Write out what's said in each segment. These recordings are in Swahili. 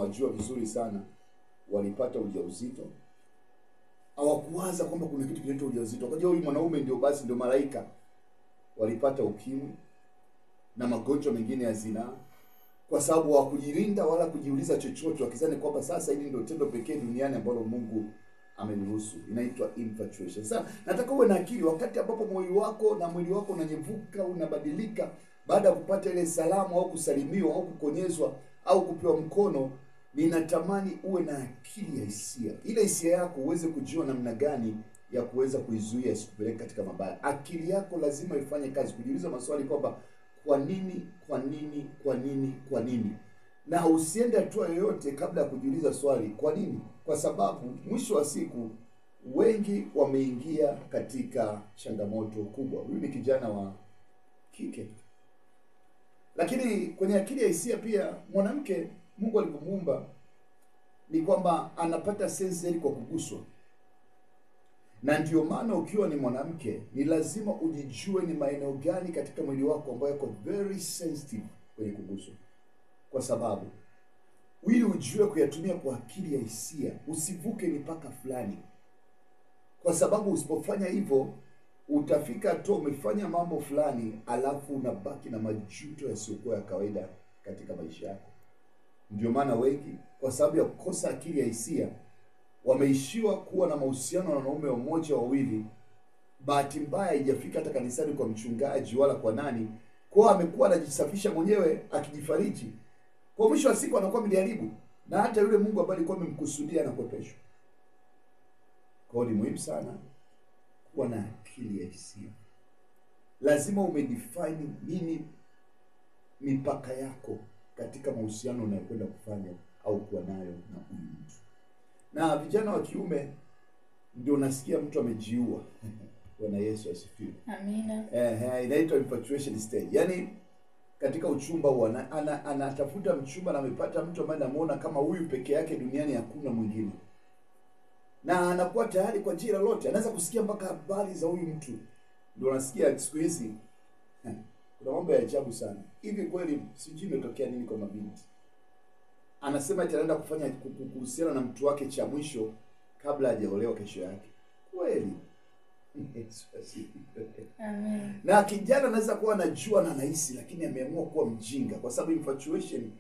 tunawajua vizuri sana, walipata ujauzito. Hawakuwaza kwamba kuna kitu kinaitwa ujauzito. Kwa hiyo huyu mwanaume ndio basi ndio malaika. Walipata ukimwi na magonjwa mengine ya zinaa kwa sababu hawakujilinda wala kujiuliza chochote, wakizani kwamba sasa hili ndio tendo pekee duniani ambalo Mungu ameniruhusu. Inaitwa infatuation. Sasa nataka uwe na akili wakati ambapo moyo wako na mwili wako unanyevuka, unabadilika baada ya kupata ile salamu au kusalimiwa au kukonyezwa au kupewa mkono. Ninatamani uwe na akili ya hisia. Ile hisia yako uweze kujua namna gani ya kuweza kuizuia isikupeleke katika mabaya. Akili yako lazima ifanye kazi kujiuliza maswali kwamba kwa nini, kwa nini, kwa nini, kwa nini. Na usiende hatua yoyote kabla ya kujiuliza swali kwa nini. Kwa sababu mwisho wa siku wengi wameingia katika changamoto kubwa. Huyu ni kijana wa kike. Lakini kwenye akili ya hisia pia mwanamke Mungu alipomuumba ni kwamba anapata sense ile kwa kuguswa. Na ndio maana ukiwa ni mwanamke ni lazima ujijue ni maeneo gani katika mwili wako ambayo yako very sensitive kwenye kuguswa. Kwa sababu ili ujue kuyatumia kwa akili ya hisia, usivuke mipaka fulani. Kwa sababu usipofanya hivyo utafika tu umefanya mambo fulani alafu unabaki na majuto yasiyokuwa ya kawaida katika maisha yako. Ndio maana wengi kwa sababu ya kukosa akili ya hisia wameishiwa kuwa na mahusiano na wanaume mmoja wawili. Bahati mbaya haijafika hata kanisani kwa mchungaji wala kwa nani. Kwa amekuwa anajisafisha mwenyewe akijifariji. Kwa mwisho wa siku anakuwa mliharibu na hata yule Mungu ambaye alikuwa amemkusudia anakwepeshwa. Kwa hiyo ni muhimu sana kuwa na akili ya hisia. Lazima umedefine nini mipaka yako katika mahusiano unayokwenda kufanya au kuwa nayo na huyu mtu. Na vijana wa kiume ndio nasikia mtu amejiua. Bwana Yesu asifiwe. Amina. Inaitwa infatuation stage. Yaani katika uchumba anatafuta mchumba na amepata mtu ambaye anamuona kama huyu peke yake duniani, hakuna mwingine. Na anakuwa tayari kwa jira lote. Anaweza kusikia mpaka habari za huyu mtu. Ndio nasikia siku hizi kuna mambo ya ajabu sana. Hivi kweli sijui imetokea nini kwa mabinti. Anasema ataenda kufanya kuhusiana na mtu wake cha mwisho kabla hajaolewa kesho yake. Kweli? Amen. Na kijana anaweza kuwa anajua na anahisi lakini ameamua kuwa mjinga kwa sababu infatuation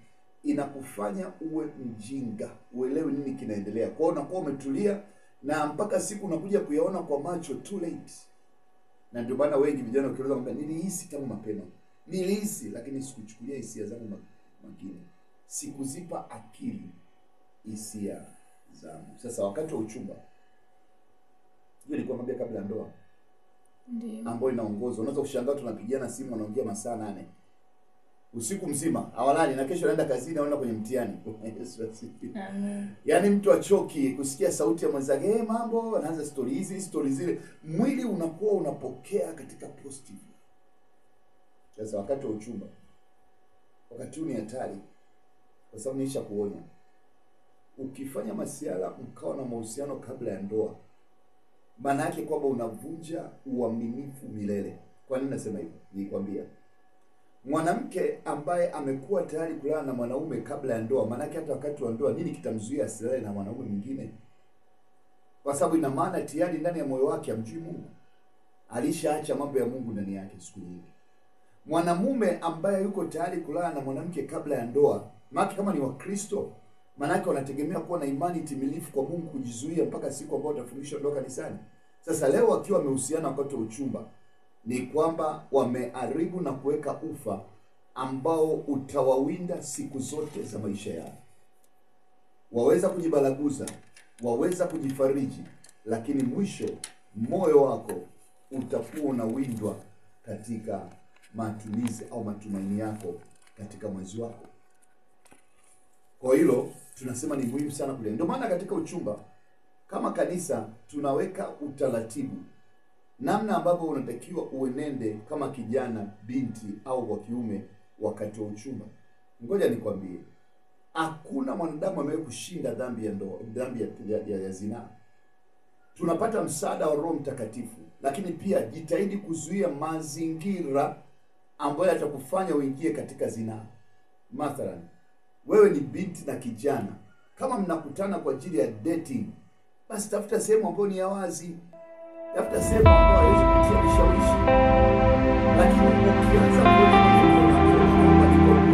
inakufanya uwe mjinga, uelewe nini kinaendelea. Kwa hiyo unakuwa umetulia na mpaka siku unakuja kuyaona kwa macho too late. Na ndio maana wengi vijana wakiuliza kwamba nilihisi tangu mapema. Nilihisi lakini sikuchukulia hisia zangu makini. Sikuzipa akili hisia zangu. Sasa wakati wa uchumba, hiyo ilikuwa mambo kabla ya ndoa. Ndio. Ambayo inaongozwa. Unaweza kushangaa tunapigiana simu wanaongea masaa 8. Usiku mzima, hawalali na kesho anaenda kazini anaenda kwenye mtihani. Amen. Yaani mtu achoki kusikia sauti ya mwenzake, mambo, anaanza story hizi, story zile. Mwili unakuwa unapokea katika positive. Sasa wakati wa uchumba, wakati huu ni hatari. Kwa sababu niisha kuonya. Ukifanya masiala mkao na mahusiano kabla ya ndoa, maana yake kwamba unavunja uaminifu milele. Kwa nini nasema hivyo? Nikwambia. Mwanamke ambaye amekuwa tayari kulala na mwanaume kabla ya ndoa, maana yake hata wakati wa ndoa nini kitamzuia asilale na mwanaume mwingine? Kwa sababu ina maana tayari ndani ya moyo wake amjui Mungu. Alishaacha mambo ya Mungu ndani yake siku nyingi. Mwanamume ambaye yuko tayari kulala na mwanamke kabla ya ndoa, maana kama ni Wakristo, maana yake wanategemea kuwa na imani timilifu kwa Mungu kujizuia mpaka siku ambayo watafundishwa ndoa kanisani. Sasa leo wakiwa wamehusiana wakati wa uchumba, ni kwamba wameharibu na kuweka ufa ambao utawawinda siku zote za maisha yao. Waweza kujibalaguza, waweza kujifariji, lakini mwisho moyo wako utakuwa unawindwa katika matumizi au matumaini yako katika mwezi wako. Kwa hilo tunasema ni muhimu sana kule. Ndio maana katika uchumba kama kanisa tunaweka utaratibu namna ambavyo unatakiwa uenende kama kijana, binti au wa kiume wakati wa uchumba. Ngoja nikwambie, hakuna mwanadamu amewahi kushinda dhambi ya ndoa, dhambi ya zinaa. Tunapata msaada wa Roho Mtakatifu, lakini pia jitahidi kuzuia mazingira ambayo yatakufanya uingie katika zinaa. Mathalan, wewe ni binti na kijana, kama mnakutana kwa ajili ya dating, basi tafuta sehemu ambayo ni ya wazi, tafuta sehemu ambayo haiwezi kutia vishawishi. Lakini ukianza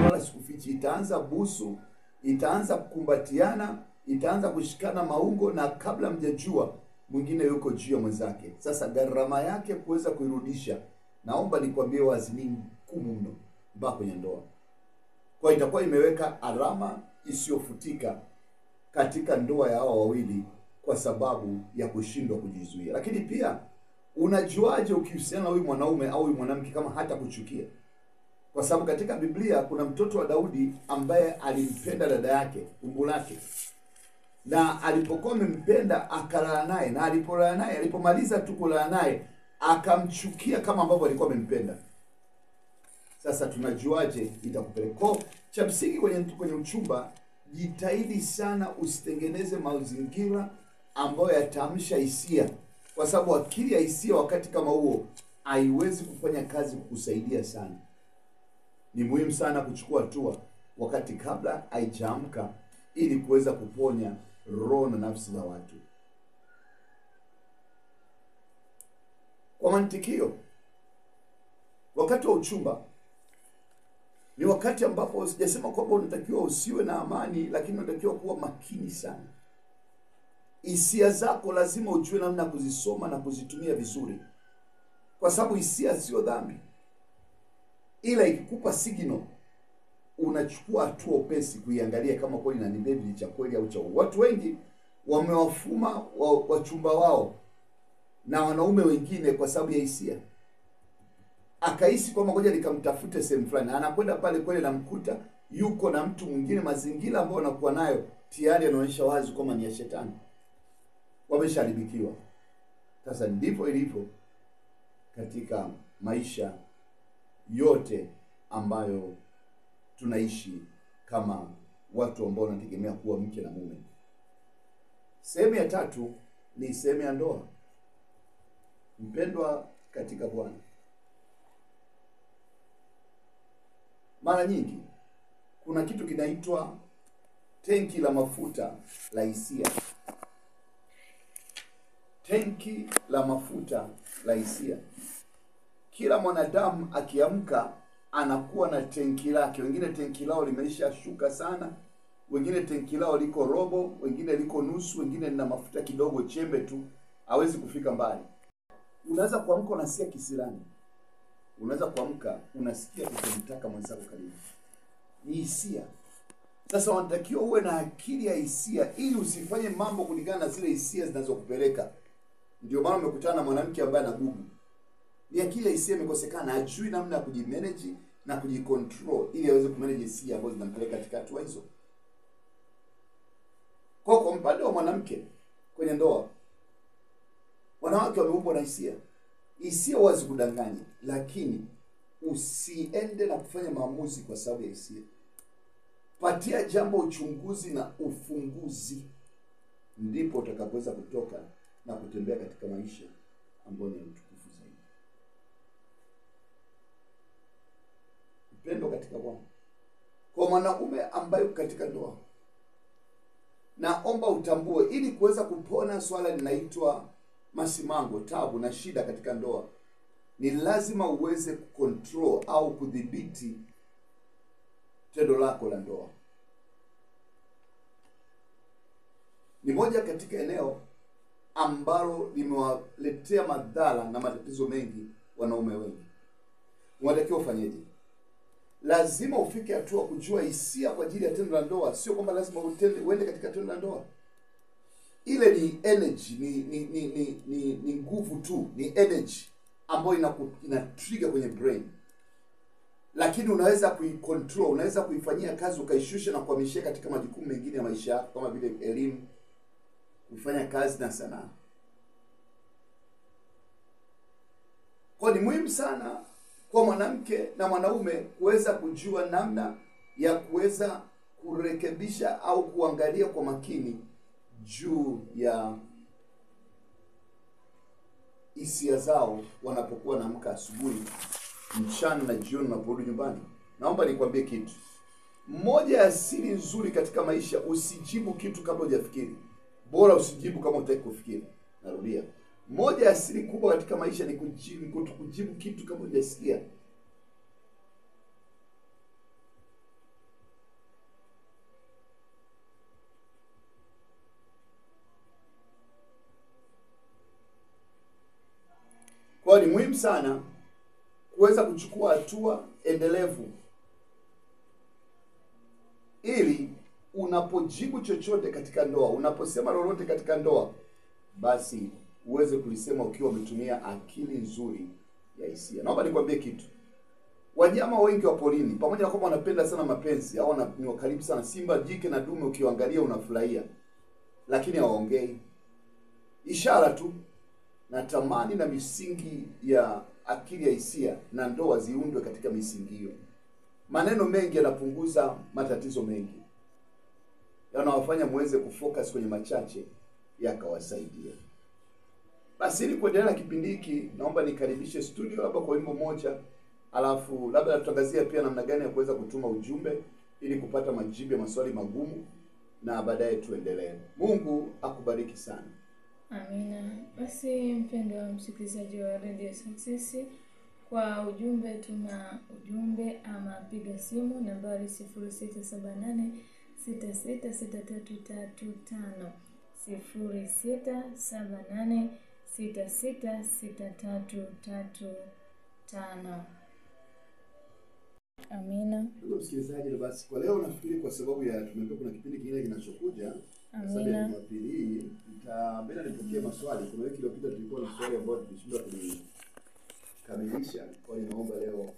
wala sikufichi, itaanza busu, itaanza kukumbatiana, itaanza kushikana maungo, na kabla mjajua mwingine yuko juu ya mwenzake. Sasa gharama yake kuweza kuirudisha, naomba nikwambie wazi, ni ngumu mno mpaka kwenye ndoa. Kwa itakuwa imeweka alama isiyofutika katika ndoa ya hao wawili kwa sababu ya kushindwa kujizuia. Lakini pia unajuaje ukihusiana na huyu mwanaume au huyu mwanamke kama hata kuchukia? Kwa sababu katika Biblia kuna mtoto wa Daudi ambaye alimpenda dada yake, umbu lake. Na alipokuwa amempenda akalala naye, na alipolala naye, alipomaliza tu kulala naye akamchukia kama ambavyo alikuwa amempenda. Sasa tunajuaje itakupeleka? Cha msingi kwenye uchumba, jitahidi sana usitengeneze mazingira ambayo yatamsha hisia, kwa sababu akili ya hisia wakati kama huo haiwezi kufanya kazi kukusaidia sana. Ni muhimu sana kuchukua hatua wakati kabla haijaamka, ili kuweza kuponya roho na nafsi za watu. Kwa mantikio, wakati wa uchumba ni wakati ambapo sijasema kwamba unatakiwa usiwe na amani, lakini unatakiwa kuwa makini sana. Hisia zako lazima ujue namna kuzisoma na kuzitumia vizuri, kwa sababu hisia sio dhambi, ila ikikupa signal unachukua hatua upesi kuiangalia kama kweli na ni baby cha kweli au cha uongo. Watu wengi wamewafuma wachumba wao na wanaume wengine kwa sababu ya hisia. Akahisi kwamba ngoja nikamtafute sehemu fulani, anakwenda pale kweli na mkuta yuko na mtu mwingine, mazingira ambayo anakuwa nayo tayari anaonyesha wazi kwamba ni ya shetani. Wamesharibikiwa. Sasa ndipo ilivyo katika maisha yote ambayo tunaishi kama watu ambao wanategemea kuwa mke na mume. Sehemu ya tatu ni sehemu ya ndoa. Mpendwa katika Bwana, mara nyingi kuna kitu kinaitwa tenki la mafuta la hisia. Tenki la mafuta la hisia. Kila mwanadamu akiamka anakuwa na tenki lake. Wengine tenki lao limeisha shuka sana, wengine tenki lao liko robo, wengine liko nusu, wengine lina mafuta kidogo, chembe tu, hawezi kufika mbali. Unaweza kuamka unasikia kisirani. Unaweza kuamka unasikia kutomtaka mwenzako karibu. Ni hisia. Sasa unatakiwa uwe na akili ya hisia ili usifanye mambo kulingana na zile hisia zinazokupeleka. Ndio maana umekutana na mwanamke ambaye anagugu. Ni akili ya hisia imekosekana, hajui namna ya kujimanage na kujicontrol ili aweze kumanage hisia ambazo zinampeleka katika hatua hizo. Kwa upande wa mwanamke kwenye ndoa, wanawake wameumbwa na hisia. Hisia wazi kudanganya, lakini usiende na kufanya maamuzi kwa sababu ya hisia. Patia jambo uchunguzi na ufunguzi, ndipo utakapoweza kutoka na kutembea katika maisha ambayo ni utukufu zaidi. Upendo katika Bwana. Kwa mwanaume ambaye katika ndoa, naomba utambue, ili kuweza kupona swala linaitwa masimango, tabu na shida katika ndoa, ni lazima uweze kucontrol au kudhibiti tendo lako la ndoa. Ni moja katika eneo ambalo limewaletea madhara na matatizo mengi wanaume wengi. Unatakiwa ufanyeje? Lazima ufike hatua kujua hisia kwa ajili ya tendo la ndoa. Sio kwamba lazima uende katika tendo la ndoa. Ile ni energy, ni nguvu tu, ni energy ambayo ina trigger kwenye brain. Lakini unaweza kuicontrol, unaweza kuifanyia kazi, ukaishusha na kuhamishia katika majukumu mengine ya maisha yako kama vile elimu, kufanya kazi na sanaa. Kwa ni muhimu sana kwa mwanamke na mwanaume kuweza kujua namna ya kuweza kurekebisha au kuangalia kwa makini juu ya hisia zao wanapokuwa naamka asubuhi, mchana na jioni unaporudi nyumbani. Naomba nikwambie kitu. moja ya siri nzuri katika maisha, usijibu kitu kabla hujafikiri. Bora usijibu kama hutaki kufikiri. Narudia, moja ya siri kubwa katika maisha ni kujibu kitu kabla hujasikia. Kwa ni muhimu sana kuweza kuchukua hatua endelevu, ili unapojibu chochote katika ndoa, unaposema lolote katika ndoa, basi uweze kulisema ukiwa umetumia akili nzuri ya hisia. Naomba nikwambie kitu. Wanyama wengi wa porini, pamoja na kwamba wanapenda sana mapenzi au ni wakaribu sana, simba, jike na dume, ukiangalia unafurahia, lakini hawaongei. Ishara tu na tamani na misingi ya akili ya hisia na ndoa ziundwe katika misingi hiyo. Maneno mengi yanapunguza matatizo mengi, yanawafanya muweze kufocus kwenye machache yakawasaidia. Basi ili kuendelea na kipindi hiki, naomba nikaribishe studio hapa kwa wimbo moja, alafu labda tutangazia pia namna gani ya kuweza kutuma ujumbe ili kupata majibu ya maswali magumu, na baadaye tuendelee. Mungu akubariki sana. Amina. Basi mpendwa msikilizaji wa Radio Success, kwa ujumbe tuma ujumbe ama piga simu nambari 0678666335, 0678666335. Amina. Ndugu msikilizaji, na basi kwa leo nafikiri kwa sababu ya tumeambiwa kuna kipindi kingine kinachokuja, sababu ya Jumapili hii nitabenda nipokee maswali. Kuna wiki iliyopita tulikuwa na swali ambayo tulishindwa kulikamilisha. Kwa hiyo naomba leo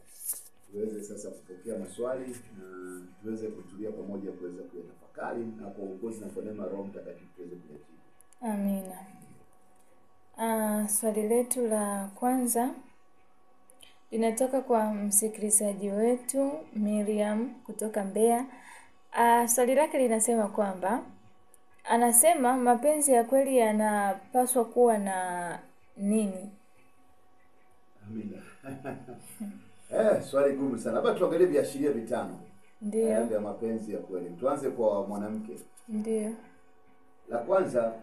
tuweze sasa kupokea maswali na tuweze kutulia pamoja kuweza kuyatafakari, na kwa uongozi na kwa neema ya Roho Mtakatifu tuweze kuyajibu. Amina. Swali letu la kwanza linatoka kwa msikilizaji wetu Miriam kutoka Mbeya. Swali lake linasema kwamba anasema mapenzi ya kweli yanapaswa kuwa na nini? Amina. Swali gumu sana. Hapa tuangalie viashiria vitano. Ndio. Vya mapenzi ya kweli. Tuanze kwa mwanamke. Ndio. La kwanza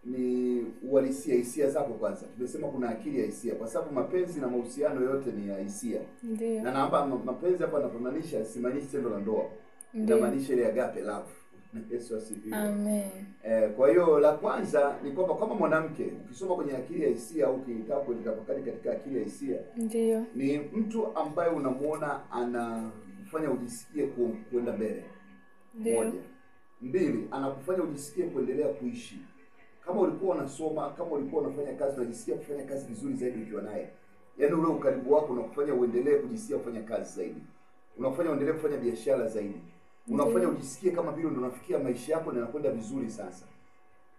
ni uhalisia, hisia zako kwanza. Tumesema kuna akili ya hisia, kwa sababu mapenzi na mahusiano yote ni ya hisia. Ndio. Na naomba mapenzi hapa anapomaanisha simaanishi tendo la ndoa. Inamaanisha ile agape love. Yesu asifiwe. Amen. Kwa hiyo la kwanza ni kwamba kama mwanamke ukisoma kwenye akili ya hisia au ukitaka kutafakari katika akili ya hisia, ndio, ni mtu ambaye unamuona anafanya ujisikie kwenda mbele. Ndio. Moja. Mbili, anakufanya ujisikie kuendelea kuishi. Kama ulikuwa unasoma, kama ulikuwa unafanya kazi, unajisikia kufanya kazi vizuri zaidi ukiwa naye. Yaani ule ukaribu wako unakufanya uendelee kujisikia kufanya kazi zaidi. Unafanya uendelee kufanya biashara zaidi. Unafanya ujisikie kama vile ndio unafikia maisha yako na yanakwenda vizuri sasa.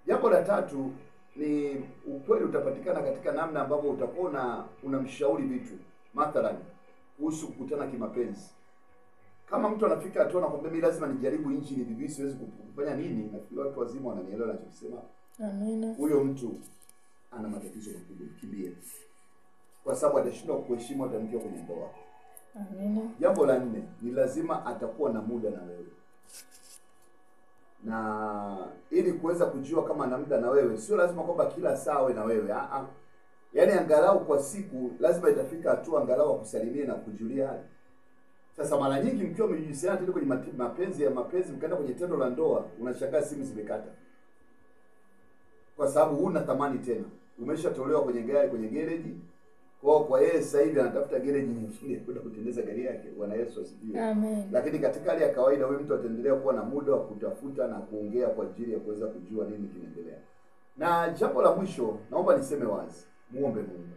Jambo la tatu ni ukweli utapatikana katika namna ambavyo utakuwa unamshauri vitu. Mathalan, kuhusu kukutana kimapenzi. Kama mtu anafika hatua anakwambia mimi lazima nijaribu inchi ni bibi siwezi kufanya nini, nafikiri watu wazima wananielewa ninachosema. Amina. Huyo mtu ana matatizo makubwa, kimbie. Kwa sababu atashindwa kuheshimu hata mkiwa kwenye ndoa. Amina. Jambo la nne ni lazima atakuwa na muda na wewe. Na ili kuweza kujua kama ana muda na wewe, sio lazima kwamba kila saa awe na wewe. Yaani angalau kwa siku lazima itafika hatua angalau akusalimie na kujulia hali. Sasa mara nyingi mkiwa mmejihusiana tena kwenye mapenzi mkaenda kwenye tendo la ndoa, unashangaa simu zimekata. Kwa sababu huna thamani tena. Umeshatolewa kwenye gari, kwenye gereji. Kwa yeye sasa hivi anatafuta gereji nyingine kwenda kutengeneza gari yake. Bwana Yesu asifiwe. Amen. Lakini katika hali ya kawaida huyu mtu ataendelea kuwa na muda wa kutafuta na kuongea kwa ajili ya kuweza kujua nini kinaendelea. Na jambo la mwisho naomba niseme wazi, muombe Mungu.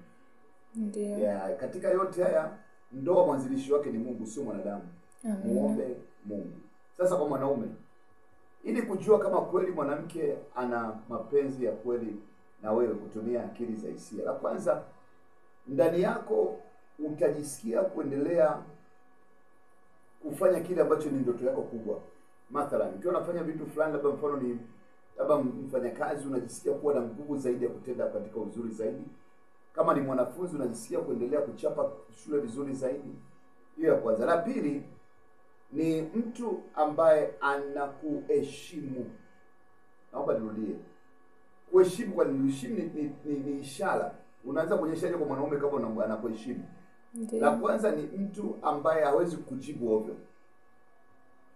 Ndio. Katika yote haya ndoa mwanzilishi wake ni Mungu, sio mwanadamu. Muombe Mungu. Sasa kwa mwanaume, ili kujua kama kweli mwanamke ana mapenzi ya kweli na wewe, kutumia akili za hisia. La kwanza, ndani yako utajisikia kuendelea kufanya kile ambacho ni ndoto yako kubwa. Mathalan, ukiwa unafanya vitu fulani, labda mfano ni mfanyakazi, unajisikia kuwa na nguvu zaidi ya kutenda katika uzuri zaidi. Kama ni mwanafunzi unajisikia kuendelea kuchapa shule vizuri zaidi. Hiyo ya kwanza. La pili, ni mtu ambaye anakuheshimu. Naomba nirudie. Kuheshimu, kwa kuheshimu ni ishara. Unaweza kuonyeshaje kwa mwanaume kama anakuheshimu? La kwanza ni mtu ambaye hawezi kujibu ovyo.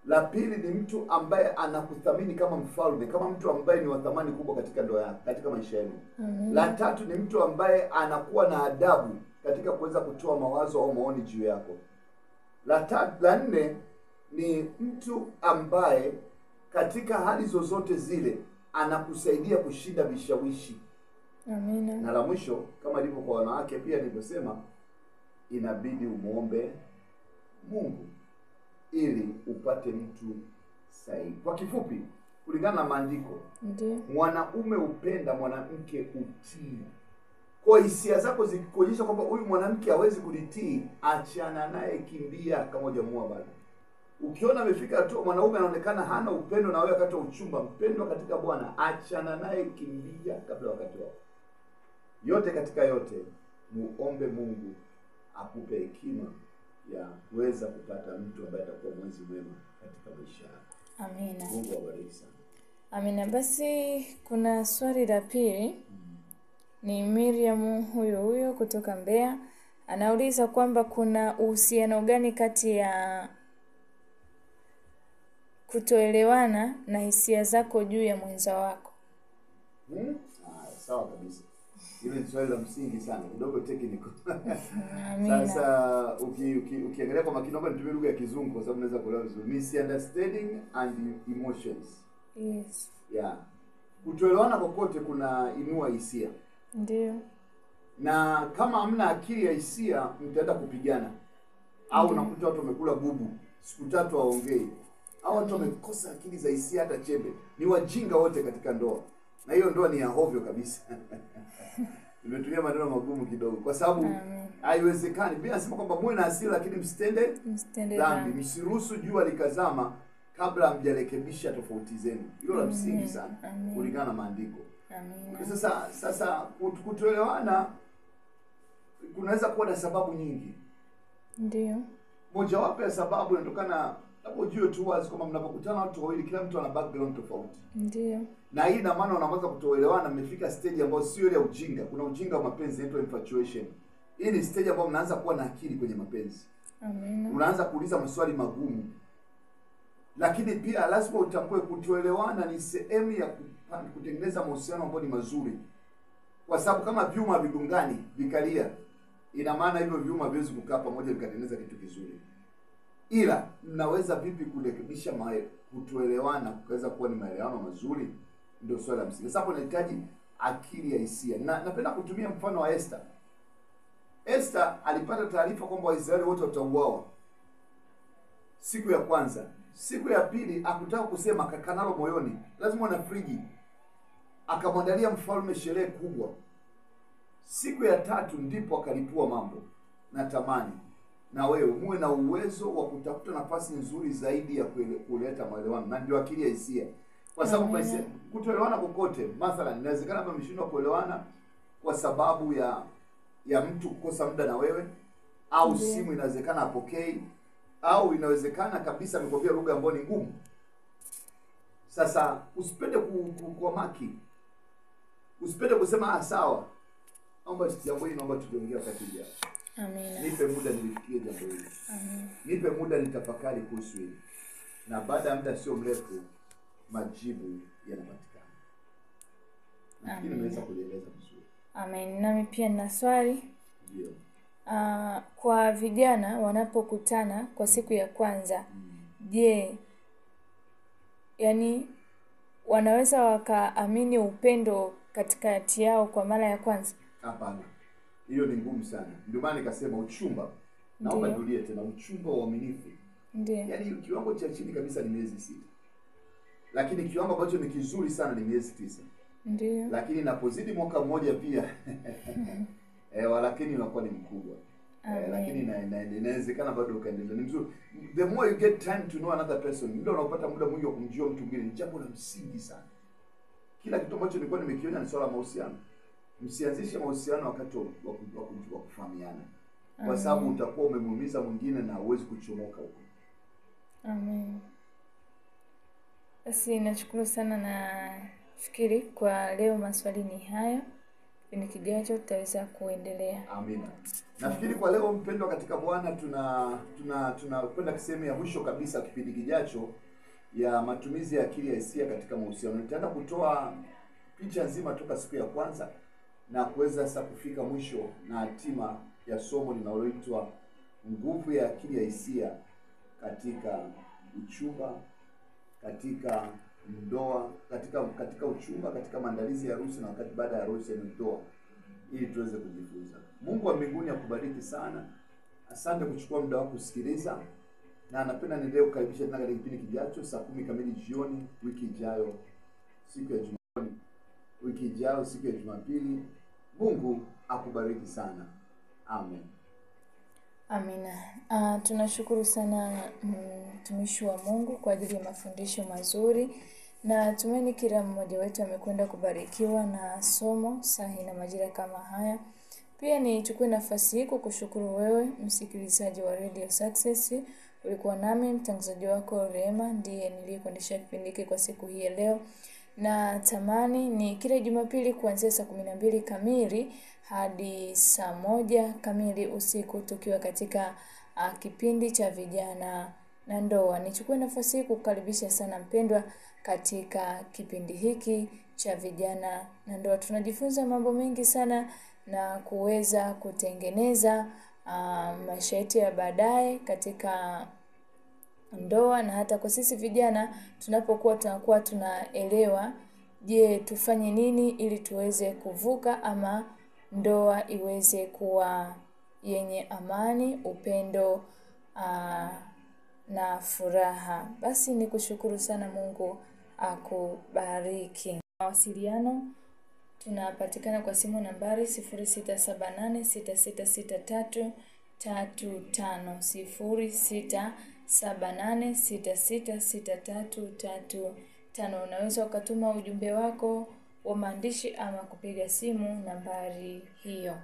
La pili ni mtu ambaye anakuthamini kama mfalme, kama mtu ambaye ni wa thamani kubwa katika ndoa yako, katika maisha yenu. La tatu ni mtu ambaye anakuwa na adabu katika kuweza kutoa mawazo au maoni juu yako. La nne ni mtu ambaye katika hali zozote zile anakusaidia kushinda vishawishi. Amina. Na la mwisho, kama ilivyo kwa wanawake pia nilivyosema, inabidi umuombe Mungu ili upate mtu sahihi. Kwa kifupi, kulingana na maandiko, mwanaume upenda, mwanamke utii. Kwa hisia zako zikuonyesha kwamba huyu mwanamke hawezi kulitii, achana naye, kimbia kama hujamuoa bado. Ukiona amefika tu mwanaume anaonekana hana upendo na wewe wakati wa uchumba, mpendwa katika Bwana, achana naye, kimbia kabla wakati wako. Yote katika yote, muombe Mungu akupe hekima ya kuweza kupata mtu ambaye atakuwa mwenzi mwema katika maisha yako. Amina. Mungu awabariki sana. Amina. Basi kuna swali la pili. Ni Miriam huyo kutoka Mbeya. Anauliza kwamba kuna uhusiano gani kati ya kutoelewana na hisia zako juu ya mwenza wako? Sawa kabisa. Hilo ni swali la msingi sana, kidogo technical. Amina. Sasa ukiangalia kwa makini, naomba nitumie lugha ya Kizungu kwa sababu naweza kuelewa vizuri. Misunderstanding and emotions. Yes. Yeah. Kutoelewana kokote kuna inua hisia. Ndio. Na kama hamna akili ya hisia, mtaenda kupigana. Au unakuta watu wamekula bubu, siku tatu hawaongei. Au watu wamekosa akili za hisia hata chembe. Ni wajinga wote katika ndoa. Na hiyo ndoa ni ya hovyo kabisa. Nimetumia maneno magumu kidogo kwa sababu haiwezekani. Biblia inasema kwamba muwe na hasira lakini msitende dhambi. Msiruhusu jua likazama kabla hamjarekebisha tofauti zenu. Hilo la msingi sana kulingana na maandiko. Amina. Sasa kutoelewana kunaweza kuwa na sababu nyingi. Ndio. Mojawapo ya sababu inatokana hapo ujue tu wazi kwamba mnapokutana watu wawili, kila mtu ana background tofauti. Ndio. Na hii ina maana unaanza kutoelewana, mmefika stage ambayo sio ile ya ujinga. Kuna ujinga wa mapenzi inaitwa infatuation. Hii ni stage ambayo mnaanza kuwa na akili kwenye mapenzi. Amina. Unaanza kuuliza maswali magumu. Lakini pia lazima utambue kutoelewana ni sehemu ya kutengeneza mahusiano ambayo ni mazuri. Kwa sababu kama vyuma vigongani vikalia, ina maana hivyo vyuma haviwezi kukaa pamoja vikatengeneza kitu kizuri. Ila mnaweza vipi kurekebisha kutoelewana kukaweza kuwa ni maelewano mazuri? Ndio swali la msingi. Sasa hapo inahitaji akili ya hisia. Na napenda kutumia mfano wa Esther. Esther alipata taarifa kwamba Waisraeli wote watauawa siku ya kwanza. Siku ya pili hakutaka kusema, kakanalo moyoni, lazima na friji. Akamwandalia mfalme sherehe kubwa. Siku ya tatu ndipo akalipua mambo. Natamani na wewe muwe na uwezo wa kutafuta nafasi nzuri zaidi ya kuleta maelewano, na ndio akili ya hisia. Kwa sababu kutoelewana kokote, mathalan inawezekana kama mshindwa kuelewana kwa sababu ya mtu kukosa muda na wewe, au simu inawezekana apokei, au inawezekana kabisa amekwambia lugha ambayo ni ngumu. Sasa usipende kuamaki. Usipende kusema sawa. Naomba jambo hili naomba tuongee wakati ujao. Amina. Nipe muda nilifikie jambo hili. Nipe muda nitafakari kuhusu hili. Na baada ya muda sio mrefu majibu yanapatikana. Nafikiri nimeweza kueleza vizuri. Amen. Nami pia nina swali. Ndio. Kwa vijana wanapokutana kwa siku ya kwanza, je, yani wanaweza wakaamini upendo katikati yao kwa mara ya kwanza? Hapana. Hiyo ni ngumu sana. Ndio maana nikasema uchumba. Naomba nirudie tena, uchumba wa uaminifu. Ndio. Yaani kiwango cha chini kabisa ni miezi 6. Lakini kiwango ambacho ni kizuri sana ni miezi 9. Ndio. Lakini inapozidi mwaka mmoja pia lakini unakuwa ni mkubwa. Lakini inawezekana bado ukaendelea. Ni mzuri. The more you get time to know another person, ndio unapata muda mwingi wa kumjua mtu mwingine. Ni jambo la msingi sana. Kila kitu ambacho nilikuwa nimekiona ni swala la mahusiano. Msianzishe mahusiano wakati wa kufahamiana. Kwa sababu utakuwa umemuumiza mwingine na huwezi kuchomoka huko. Amen. Basi nashukuru sana, na fikiri kwa leo maswali ni hayo. Kipindi kijacho tutaweza kuendelea. Amina. Nafikiri kwa leo mpendwa katika Bwana tunakwenda sehemu ya mwisho kabisa kipindi kijacho ya matumizi ya akili ya hisia katika mahusiano. Nitaenda kutoa picha nzima toka siku ya kwanza na kuweza sasa kufika mwisho na hatima ya somo linaloitwa nguvu ya akili ya hisia katika uchumba, katika ndoa, katika uchumba, katika maandalizi ya harusi na wakati baada ya harusi na ndoa, ili tuweze kujifunza. Mungu wa mbinguni akubariki sana. Asante kuchukua muda wako kusikiliza, na napenda niendelee kukaribisha tena katika kipindi kijacho saa 10 kamili jioni wiki ijayo, siku ya Jumapili, wiki ijayo siku ya Jumapili. Mungu akubariki sana. Amen. Amina. Tunashukuru sana mtumishi wa Mungu kwa ajili ya mafundisho mazuri, na tumaini kila mmoja wetu amekwenda kubarikiwa na somo sahihi na majira kama haya. Pia nichukue nafasi hii kukushukuru wewe msikilizaji wa Radio Success. Ulikuwa nami mtangazaji wako Rehema, ndiye niliyekuendesha kipindi hiki kwa siku hii ya leo. Na tamani ni kila Jumapili kuanzia saa 12 kamili hadi saa 1 kamili usiku tukiwa katika kipindi cha vijana na ndoa. Nichukue nafasi hii kukaribisha sana mpendwa katika kipindi hiki cha vijana na ndoa. Tunajifunza mambo mengi sana na kuweza kutengeneza maisha yetu ya baadaye katika ndoa, na hata kwa sisi vijana tunakuwa tunaelewa, je, tufanye nini ili tuweze kuvuka ama ndoa iweze kuwa yenye amani, upendo na furaha. Basi nikushukuru sana, Mungu akubariki. Mawasiliano tunapatikana kwa simu nambari 0678666335, 0678666335. Unaweza ukatuma ujumbe wako wa maandishi ama kupiga simu nambari hiyo.